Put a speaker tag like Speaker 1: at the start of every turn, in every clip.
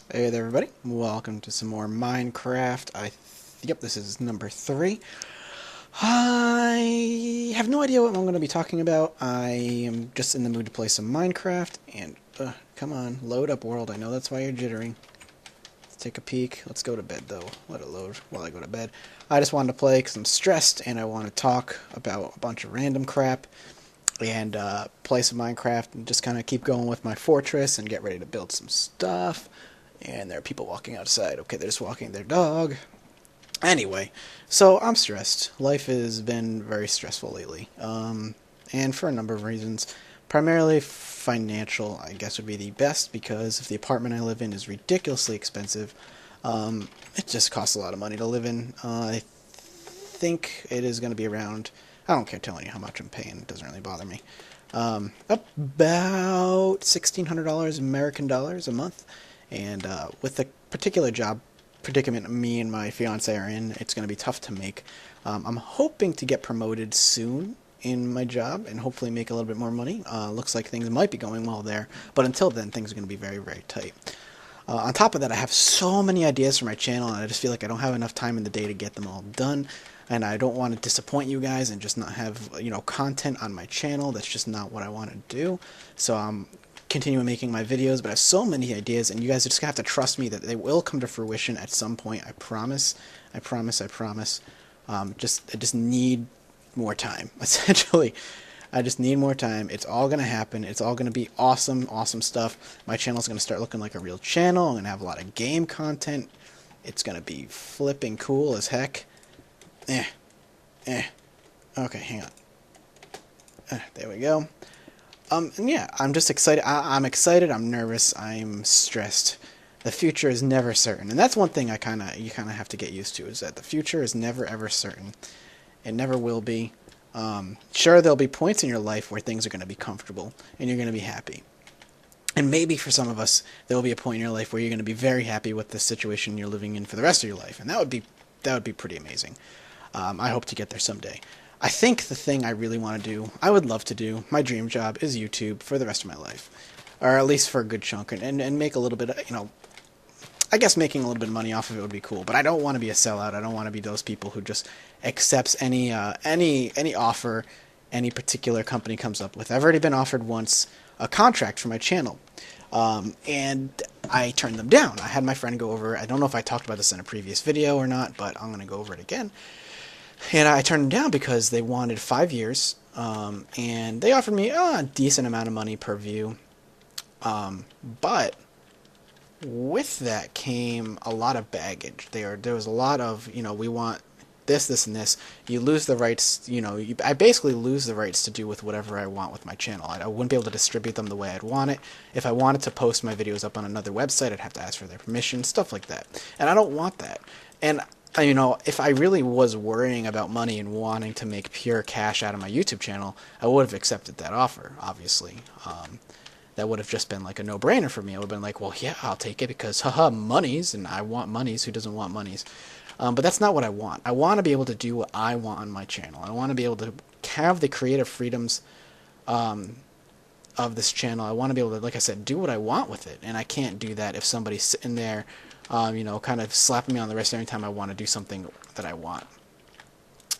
Speaker 1: Hey there, everybody. Welcome to some more Minecraft. Yep, this is number 3. I have no idea what I'm going to be talking about. I am just in the mood to play some Minecraft, and, come on, load up world. I know that's why you're jittering. Let's take a peek. Let's go to bed, though. Let it load while I go to bed. I just wanted to play because I'm stressed, and I want to talk about a bunch of random crap, and play some Minecraft, and just kind of keep going with my fortress, and get ready to build some stuff. And there are people walking outside. Okay, they're just walking their dog. Anyway, so I'm stressed. Life has been very stressful lately, and for a number of reasons. Primarily financial, I guess, would be the best, because if the apartment I live in is ridiculously expensive, it just costs a lot of money to live in. I think it is going to be around, I don't care telling you how much I'm paying, it doesn't really bother me. About $1,600 American dollars a month. And with the particular job predicament me and my fiance are in, it's going to be tough to make. I'm hoping to get promoted soon in my job and hopefully make a little bit more money. Looks like things might be going well there, but until then, things are going to be very, very tight. On top of that, I have so many ideas for my channel, and I just feel like I don't have enough time in the day to get them all done. And I don't want to disappoint you guys and just not have, content on my channel. That's just not what I want to do. So I'm continuing making my videos, but I have so many ideas, and you guys are just gonna have to trust me that they will come to fruition at some point. I promise. I promise. I promise. I just need more time. Essentially, I just need more time. It's all gonna happen. It's all gonna be awesome, awesome stuff. My channel's gonna start looking like a real channel. I'm gonna have a lot of game content. It's gonna be flipping cool as heck. Eh, eh. Okay, hang on. There we go. And yeah, I'm just excited. I'm excited. I'm nervous. I'm stressed. The future is never certain, and that's one thing you kind of have to get used to, is that the future is never ever certain. It never will be. Sure, there'll be points in your life where things are going to be comfortable and you're going to be happy, and maybe for some of us, there will be a point in your life where you're going to be very happy with the situation you're living in for the rest of your life, and that would be pretty amazing. I hope to get there someday. I think the thing I really want to do, I would love to do, my dream job is YouTube for the rest of my life. Or at least for a good chunk, and make a little bit of, I guess making a little bit of money off of it would be cool. But I don't want to be a sellout. I don't want to be those people who just accepts any offer any particular company comes up with. I've already been offered once a contract for my channel, and I turned them down. I had my friend go over, I don't know if I talked about this in a previous video or not, but I'm going to go over it again. And I turned them down because they wanted 5 years, and they offered me a decent amount of money per view. But with that came a lot of baggage. There was a lot of, we want this, this, and this. You lose the rights, I basically lose the rights to do with whatever I want with my channel. I wouldn't be able to distribute them the way I'd want it. If I wanted to post my videos up on another website, I'd have to ask for their permission, stuff like that. And I don't want that. And if I really was worrying about money and wanting to make pure cash out of my YouTube channel, I would have accepted that offer, obviously. That would have just been like a no-brainer for me. I would have been like, well, yeah, I'll take it because, haha, monies, and I want monies. Who doesn't want monies? But that's not what I want. I want to be able to do what I want on my channel. I want to be able to have the creative freedoms of this channel. I want to be able to, like I said, do what I want with it. And I can't do that if somebody's sitting there kind of slapping me on the wrist every time I want to do something that I want.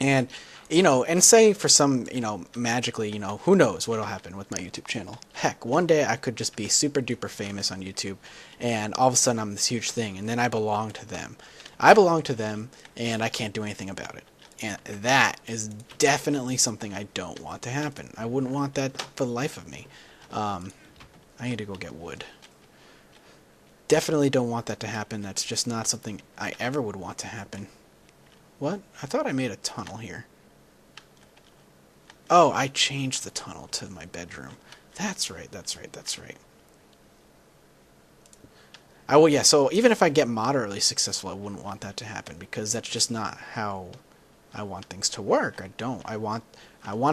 Speaker 1: And, and say for some, magically, who knows what'll happen with my YouTube channel. Heck, one day I could just be super duper famous on YouTube, and all of a sudden I'm this huge thing, and then I belong to them. I belong to them, and I can't do anything about it. And that is definitely something I don't want to happen. I wouldn't want that for the life of me. I need to go get wood. Definitely don't want that to happen. That's just not something I ever would want to happen. What? I thought I made a tunnel here. Oh, I changed the tunnel to my bedroom. That's right, that's right, that's right. Yeah, so even if I get moderately successful, I wouldn't want that to happen, because that's just not how I want things to work. I want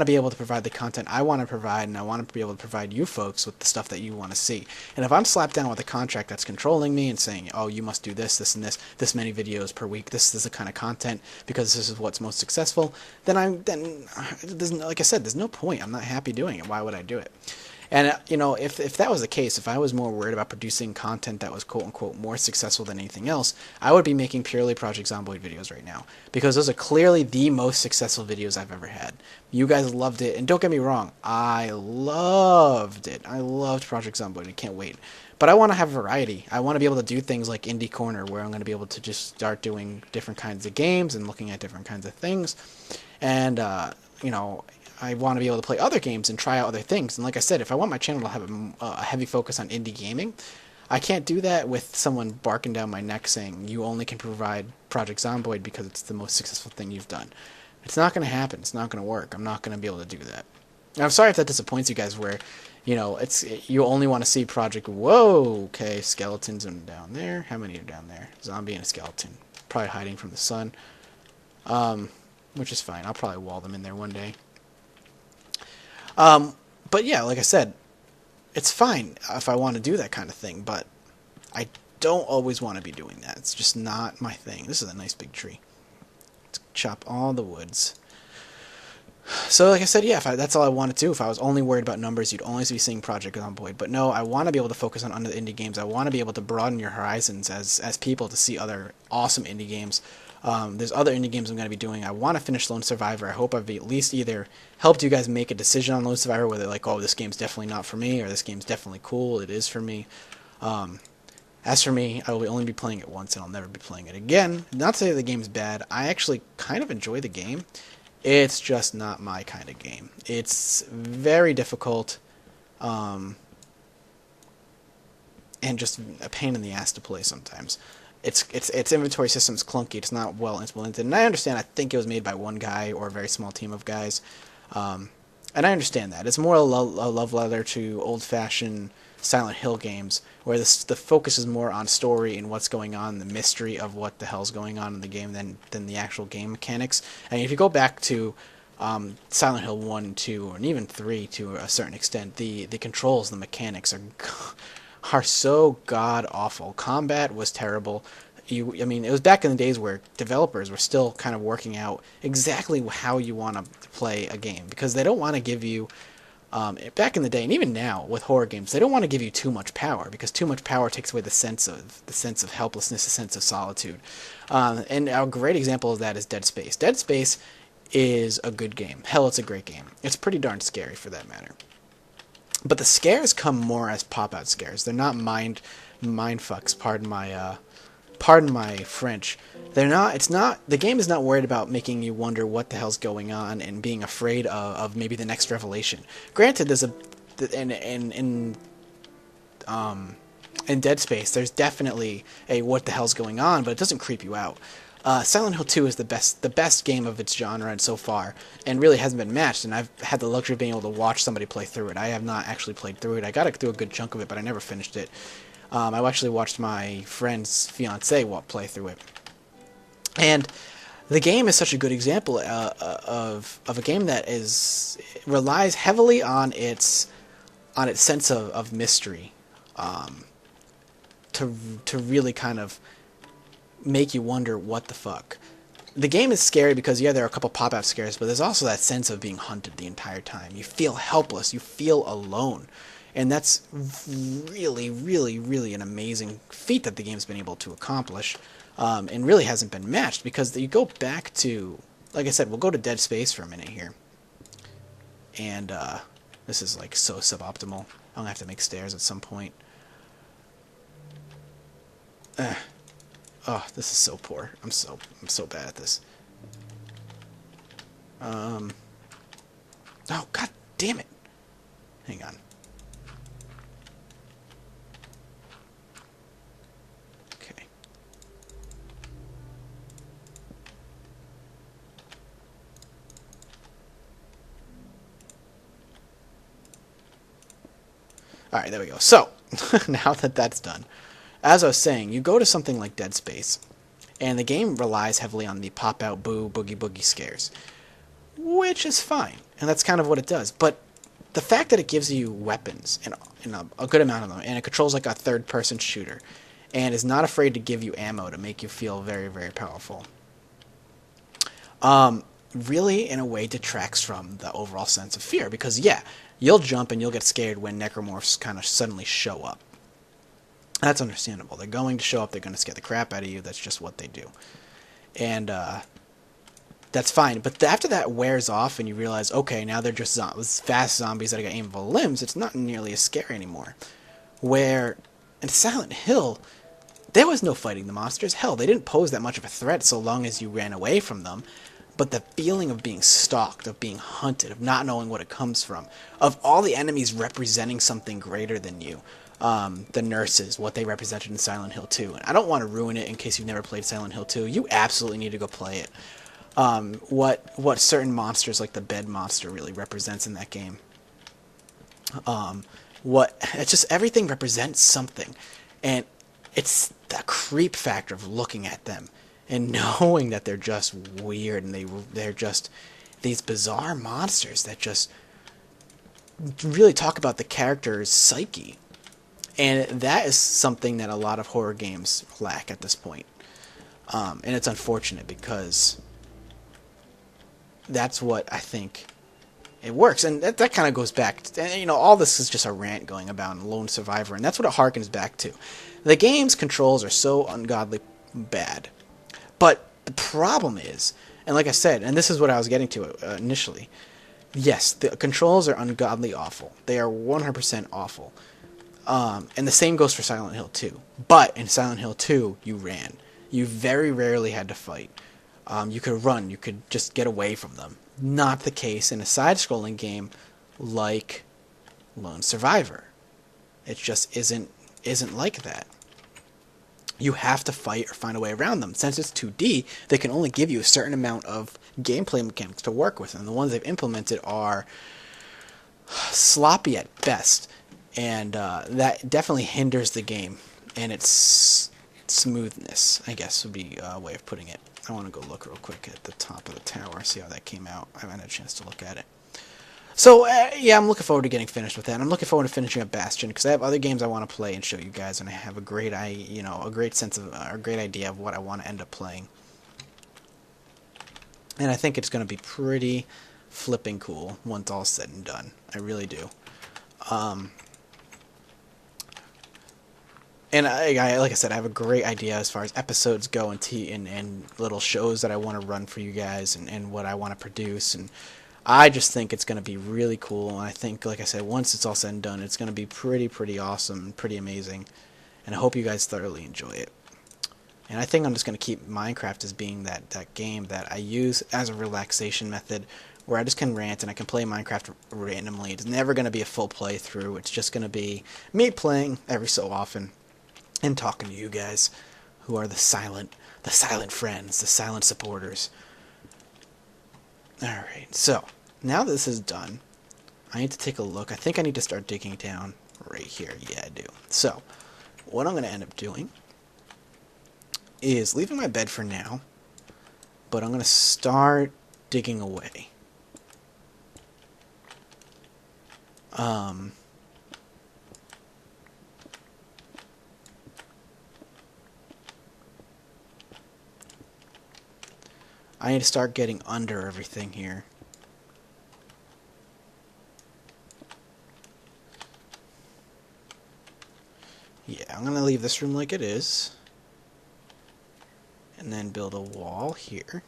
Speaker 1: to be able to provide the content I want to provide, and I want to be able to provide you folks with the stuff that you want to see. And if I'm slapped down with a contract that's controlling me and saying, oh, you must do this, this, and this many videos per week, this is the kind of content because this is what's most successful, then like I said, there's no point. I'm not happy doing it. Why would I do it? And if that was the case, if I was more worried about producing content that was quote unquote more successful than anything else, I would be making purely Project Zomboid videos right now, because those are clearly the most successful videos I've ever had. You guys loved it, and don't get me wrong, I loved it. I loved Project Zomboid. I can't wait. But I want to have variety. I want to be able to do things like Indie Corner, where I'm going to be able to just start doing different kinds of games and looking at different kinds of things. And, I want to be able to play other games and try out other things. And like I said, if I want my channel to have a heavy focus on indie gaming, I can't do that with someone barking down my neck saying, you only can provide Project Zomboid because it's the most successful thing you've done. It's not going to happen. It's not going to work. I'm not going to be able to do that. And I'm sorry if that disappoints you guys, where you only want to see Project. Whoa, okay, skeletons are down there. How many are down there? Zombie and a skeleton, probably hiding from the sun, which is fine. I'll probably wall them in there one day. But yeah, like I said, it's fine if I want to do that kind of thing, but I don't always want to be doing that. It's just not my thing. This is a nice big tree. Let's chop all the woods. So like I said, yeah, that's all I want to do. If I was only worried about numbers, you'd only be seeing Project Zomboid. But no, I want to be able to focus on other indie games. I want to be able to broaden your horizons as people to see other awesome indie games. There's other indie games I'm going to be doing. I want to finish Lone Survivor. I hope I've at least either helped you guys make a decision on Lone Survivor, whether like, oh, this game's definitely not for me, or this game's definitely cool, it is for me. As for me, I will only be playing it once, and I'll never be playing it again. Not to say the game's bad. I actually kind of enjoy the game. It's just not my kind of game. It's very difficult, and just a pain in the ass to play sometimes. Its inventory system's clunky. It's not well implemented, and I understand. I think it was made by one guy or a very small team of guys, and I understand that. It's more a love letter to old-fashioned Silent Hill games, where the focus is more on story and what's going on, the mystery of what the hell's going on in the game, than the actual game mechanics. And if you go back to Silent Hill 1 and 2, and even 3 to a certain extent, the controls, the mechanics are so god-awful. Combat was terrible. I mean, it was back in the days where developers were still kind of working out exactly how you want to play a game, because they don't want to give you, back in the day, and even now with horror games, they don't want to give you too much power, because too much power takes away the sense of helplessness, the sense of solitude. And a great example of that is Dead Space. Dead Space is a good game. Hell, it's a great game. It's pretty darn scary, for that matter. But the scares come more as pop-out scares. They're not mind fucks. Pardon my French. They're not. It's not. The game is not worried about making you wonder what the hell's going on and being afraid of maybe the next revelation. Granted, there's in Dead Space, there's definitely a what the hell's going on, but it doesn't creep you out. Silent Hill 2 is the best game of its genre and so far, and really hasn't been matched, and I've had the luxury of being able to watch somebody play through it. I have not actually played through it. I got through a good chunk of it, but I never finished it. I actually watched my friend's fiance play through it. And the game is such a good example of a game that relies heavily on its sense of mystery, to really kind of make you wonder what the fuck. The game is scary because, yeah, there are a couple pop-out scares, but there's also that sense of being hunted the entire time. You feel helpless. You feel alone. And that's really, really, really an amazing feat that the game's been able to accomplish, and really hasn't been matched, because you go back to, like I said, we'll go to Dead Space for a minute here. And this is like so suboptimal. I'm going to have to make stairs at some point. Oh, this is so poor. I'm so bad at this. Oh, god damn it. Hang on. Okay. Alright, there we go. So, now that that's done, as I was saying, you go to something like Dead Space, and the game relies heavily on the pop-out, boo, boogie scares, which is fine, and that's kind of what it does. But the fact that it gives you weapons, and a good amount of them, and it controls like a third-person shooter, and is not afraid to give you ammo to make you feel very, very powerful, really, in a way, detracts from the overall sense of fear. Because, yeah, you'll jump and you'll get scared when necromorphs kind of suddenly show up. That's understandable. They're going to show up. They're going to scare the crap out of you. That's just what they do. And that's fine. But after that wears off and you realize, okay, now they're just fast zombies that got aimable limbs, it's not nearly as scary anymore. Where in Silent Hill, there was no fighting the monsters. Hell, they didn't pose that much of a threat so long as you ran away from them. But the feeling of being stalked, of being hunted, of not knowing what it comes from, of all the enemies representing something greater than you. The nurses, what they represented in Silent Hill 2. And I don't want to ruin it in case you've never played Silent Hill 2. You absolutely need to go play it. What certain monsters like the bed monster really represents in that game. It's just everything represents something. And it's the creep factor of looking at them and knowing that they're just weird and they're just these bizarre monsters that just really talk about the character's psyche. And that is something that a lot of horror games lack at this point. And it's unfortunate because that's what I think it works. And that kind of goes back to, all this is just a rant going about in Lone Survivor, and that's what it harkens back to. The game's controls are so ungodly bad. But the problem is, and like I said, and this is what I was getting to initially, yes, the controls are ungodly awful. They are 100% awful. And the same goes for Silent Hill 2. But in Silent Hill 2, you ran. You very rarely had to fight. You could run. You could just get away from them. Not the case in a side-scrolling game like Lone Survivor. It just isn't like that. You have to fight or find a way around them. Since it's 2D, they can only give you a certain amount of gameplay mechanics to work with, and the ones they've implemented are sloppy at best, and that definitely hinders the game and its smoothness, I guess would be a way of putting it. I want to go look real quick at the top of the tower, see how that came out. I haven't had a chance to look at it. So, yeah, I'm looking forward to getting finished with that. I'm looking forward to finishing up Bastion, because I have other games I want to play and show you guys, and I have a great sense of, a great idea of what I want to end up playing. And I think it's going to be pretty flipping cool once all's said and done. I really do. And like I said, I have a great idea as far as episodes go and little shows that I want to run for you guys and what I want to produce. And I just think it's going to be really cool. And I think, like I said, once it's all said and done, it's going to be pretty awesome and pretty amazing. And I hope you guys thoroughly enjoy it. And I think I'm just going to keep Minecraft as being that game that I use as a relaxation method where I just can rant and I can play Minecraft randomly. It's never going to be a full playthrough. It's just going to be me playing every so often and talking to you guys who are the silent friends, the silent supporters. Alright, so now this is done, I need to take a look. I think I need to start digging down right here. Yeah, I do. So, what I'm going to end up doing is leaving my bed for now, but I'm going to start digging away. I need to start getting under everything here. Yeah, I'm going to leave this room like it is. And then build a wall here.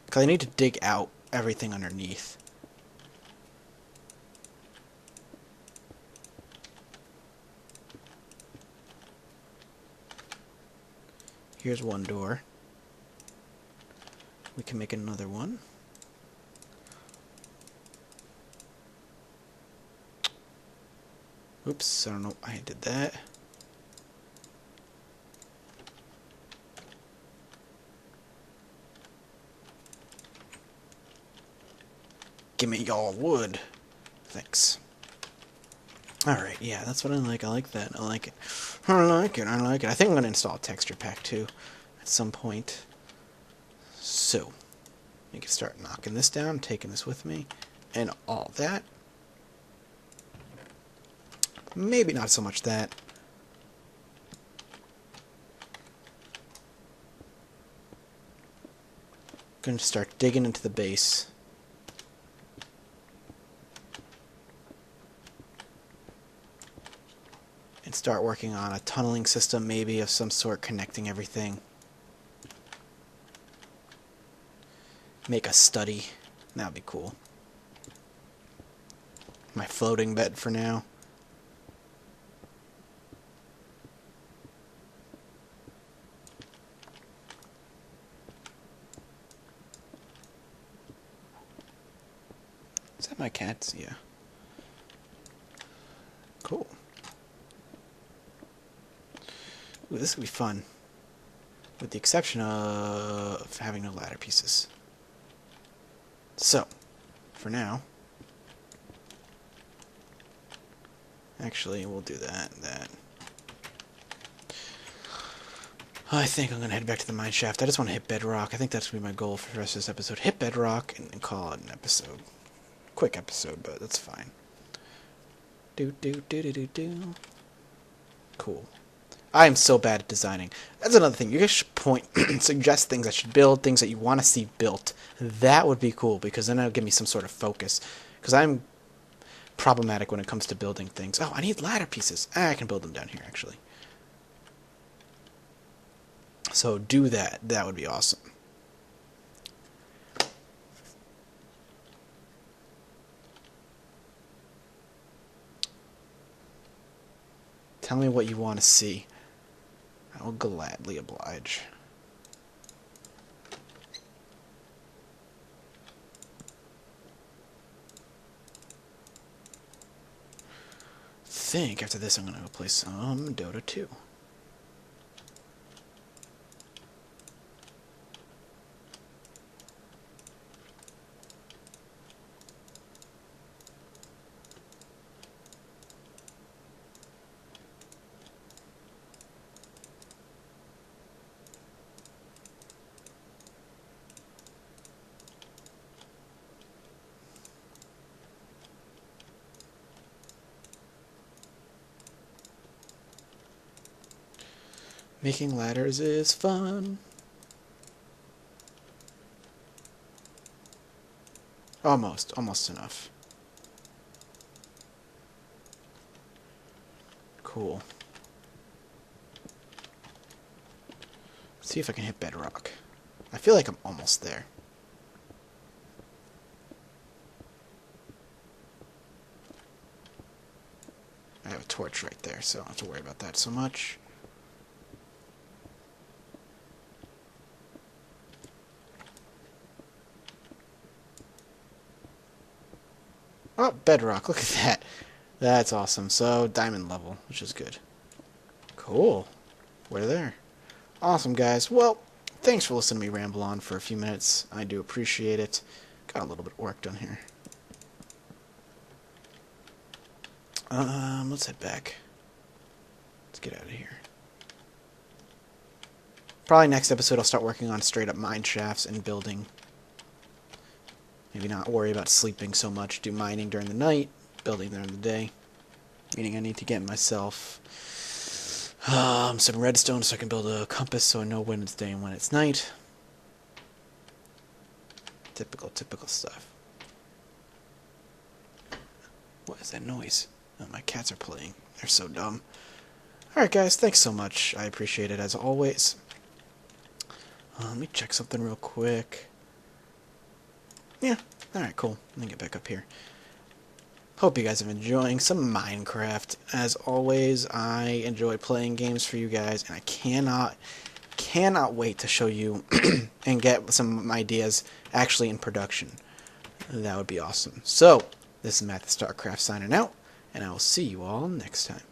Speaker 1: Because I need to dig out everything underneath. Here's one door. We can make another one. Oops, I don't know why I did that. Give me y'all wood. Thanks. Alright, yeah, that's what I like. I like that. I like it. I like it. I like it. I think I'm going to install a texture pack too at some point. So, we can start knocking this down, taking this with me, and all that. Maybe not so much that. Going to start digging into the base. start working on a tunneling system maybe of some sort connecting everything. Make a study. That would be cool. My floating bed for now. Is that my cats? Yeah. Cool. Ooh, this will be fun. With the exception of having no ladder pieces. So, for now... Actually, we'll do that. I think I'm going to head back to the mine shaft. I just want to hit bedrock. I think that's going to be my goal for the rest of this episode. Hit bedrock and call it an episode. Quick episode, but that's fine. Do. Cool. I am so bad at designing. That's another thing. You guys should suggest things I should build, things that you want to see built. That would be cool, because then it'll give me some sort of focus. Because I'm problematic when it comes to building things. Oh, I need ladder pieces. I can build them down here, actually. So do that. That would be awesome. Tell me what you want to see. I will gladly oblige. I think after this I'm going to go play some Dota 2. Making ladders is fun. Almost enough. Cool. Let's see if I can hit bedrock. I feel like I'm almost there. I have a torch right there, so I don't have to worry about that so much. Oh, bedrock. Look at that. That's awesome. So, diamond level, which is good. Cool. We're there. Awesome, guys. Well, thanks for listening to me ramble on for a few minutes. I do appreciate it. Got a little bit of work done here. Let's head back. Let's get out of here. Probably next episode I'll start working on straight up mine shafts and building. Maybe not worry about sleeping so much. Do mining during the night, building during the day. Meaning I need to get myself some redstone so I can build a compass so I know when it's day and when it's night. Typical stuff. What is that noise? Oh, my cats are playing. They're so dumb. Alright guys, thanks so much. I appreciate it as always. Let me check something real quick. Yeah, alright, cool. Let me get back up here. Hope you guys are enjoying some Minecraft. As always, I enjoy playing games for you guys, and I cannot wait to show you and get some ideas actually in production. That would be awesome. So, this is Matt the StarCraft signing out, and I will see you all next time.